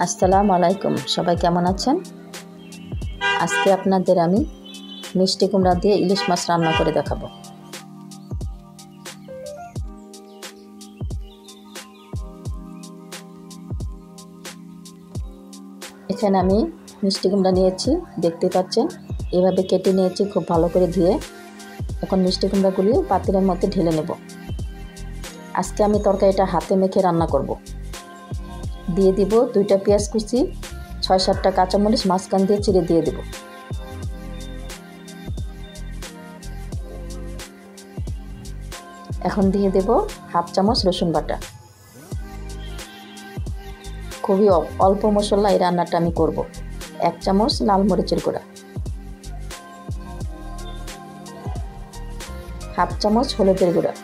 আসসালামু আলাইকুম, সবাই কেমন আছেন? আজকে আপনাদের আমি মিষ্টি কুমড়া দিয়ে ইলিশ মাছ রান্না করে দেখাবো। এখানে আমি মিষ্টি কুমড়া নিয়েছি, দেখতে পাচ্ছেন এভাবে কেটে নিয়েছি খুব ভালো করে ধুয়ে। এখন মিষ্টি কুমড়াগুলি পাতিলের মধ্যে ঢেলে নেব। আজকে আমি তরকারিটা হাতে মেখে রান্না করব। দিয়ে দিব 2টা পেঁয়াজ কুচি, 6-7টা কাঁচামরিচ মাঝখান দিয়ে চিড়ে দিয়ে দেব। এখন দিয়ে দেব 1/2 চামচ রসুন বাটা। খুবই অল্প মশলা এই রান্নাটা আমি করব। 1 চামচ লাল মরিচের গুঁড়া, 1/2 চামচ হলুদের গুঁড়া,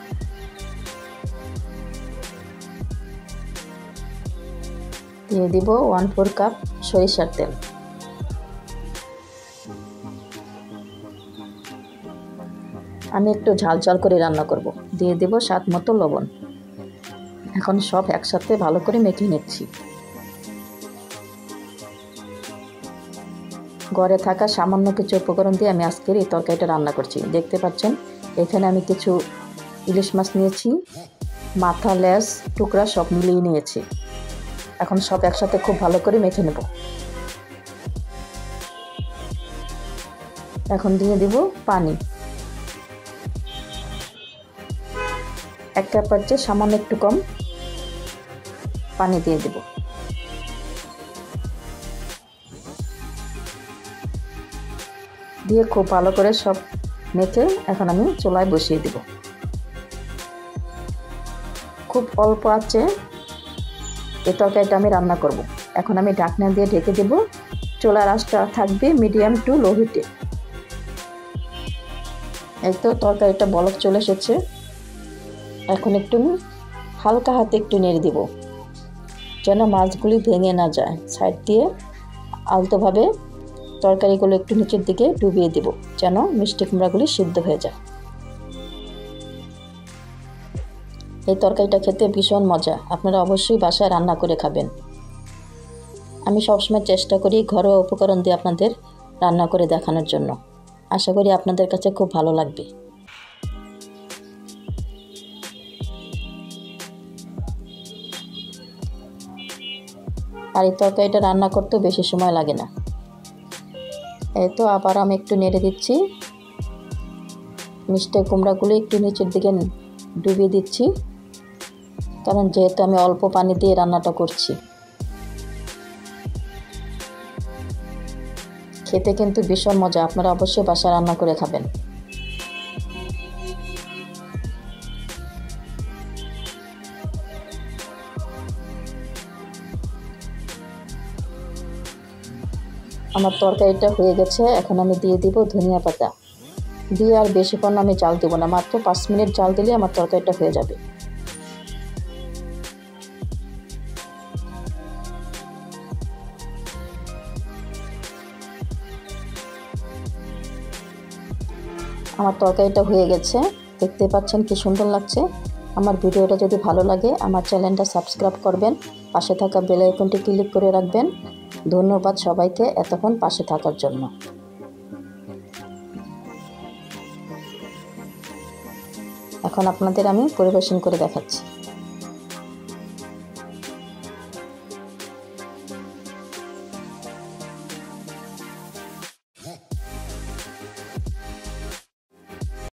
দিয়ে দিব 1/4 কাপ সরিষার তেল। আমি একটু ঝাল ঝাল করে রান্না করব। দিয়ে দেব স্বাদ মতো লবণ। এখন সব একসাথে ভালো করে মেখে নিচ্ছি। ঘরে থাকা সামান্য কিছু উপকরণ দিয়ে আমি আজকের এই তরকারিটা রান্না করছি। দেখতে পাচ্ছেন এখানে আমি কিছু ইলিশ মাছ নিয়েছি, মাথা, লেজ, টুকরা সব মিলিয়ে নিয়েছি। এখন সব একসাথে খুব ভালো করে মেখে নেব। এখন দিয়ে দেব পানি, 1 কাপের চেয়ে সামান্য একটু কম পানি দিয়ে দেব। দিয়ে খুব ভালো করে সব মেখে এখন আমি চুলায় বসিয়ে দেব। খুব অল্প আঁচে এই তরকারিটা আমি রান্না করব। এখন আমি ঢাকনা দিয়ে ঢেকে দেব। চুলার আঁচটা থাকবে মিডিয়াম টু লো হিটে। এই তো তরকারিটা বলক চলে এসেছে। এখন একটু হালকা হাতে একটু নেড়ে দেব যেন মাছগুলি ভেঙে না যায়। সাইড দিয়ে আলতোভাবে তরকারিগুলো একটু নিচের দিকে ডুবিয়ে দেব যেন মিষ্টি কুমড়াগুলি সিদ্ধ হয়ে যায়। এই তরকারিটা খেতে ভীষণ মজা, আপনারা অবশ্যই বাসায় রান্না করে খাবেন। আমি সবসময় চেষ্টা করি ঘরোয়া উপকরণ দিয়ে আপনাদের রান্না করে দেখানোর জন্য। আশা করি আপনাদের কাছে খুব ভালো লাগবে। আর এই তরকারিটা রান্না করতেও বেশি সময় লাগে না। এই তো আবার আমি একটু নেড়ে দিচ্ছি। মিষ্টি কুমড়াগুলো একটু নিচের দিকে ডুবিয়ে দিচ্ছি, কারণ যেহেতু আমি অল্প পানি দিয়ে রান্নাটা করছি। খেতে কিন্তু ভীষণ মজা, আপনারা অবশ্যই বাসায় রান্না করে খাবেন। আমার তরকারিটা হয়ে গেছে। এখন আমি দিয়ে দিব ধনিয়া পাতা। দিয়ে আর বেশিক্ষণ আমি জাল দেব না, মাত্র 5 মিনিট জাল দিলে আমার তরকারিটা হয়ে যাবে। আমার তরকারিটা হয়ে গেছে, দেখতে পাচ্ছেন কি সুন্দর লাগছে। আমার ভিডিওটা যদি ভালো লাগে আমার চ্যানেলটা সাবস্ক্রাইব করবেন, পাশে থাকা বেল আইকনটি ক্লিক করে রাখবেন। ধন্যবাদ সবাইকে এতক্ষণ পাশে থাকার জন্য। এখন আপনাদের আমি পরিবেশন করে দেখাচ্ছি।